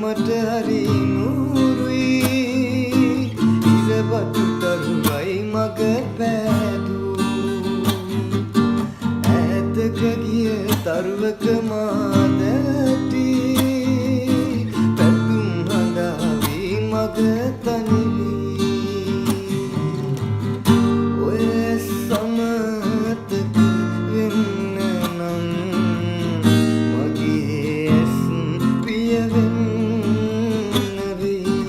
මට හරි නూరుයි ඉරබතු තරුවයි මග පෑදූ ඈතක ගිය තරුවක මාදැටි පැතුම් හඬාවි මග තනිවි ඔය සමතක වෙන්න නම් මගේ ඇස් පිය වෙන්න වෙයි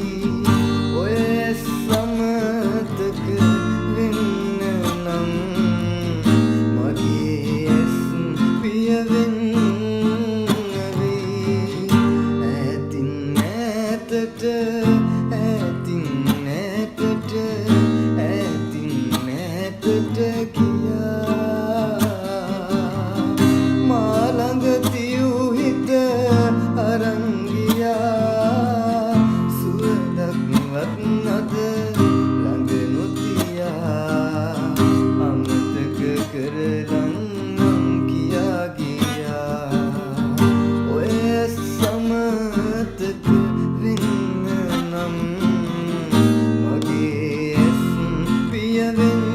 ඔය සමතක වෙන්න නම් මගේ ඇස් පිය වෙන්න වෙයි ඈතින් ඈතට ඈතින් ඈතට ඈතින් ඈතට ගියා මා ළඟ තියූ හිත අරන් ගියා සුවඳක්වත් නැත ළඟ නොතියා අමතක කරලන් නම් කියා ගියා ඔය සමතක වෙන්න නම් මගේ ඇස් පිය වෙන්න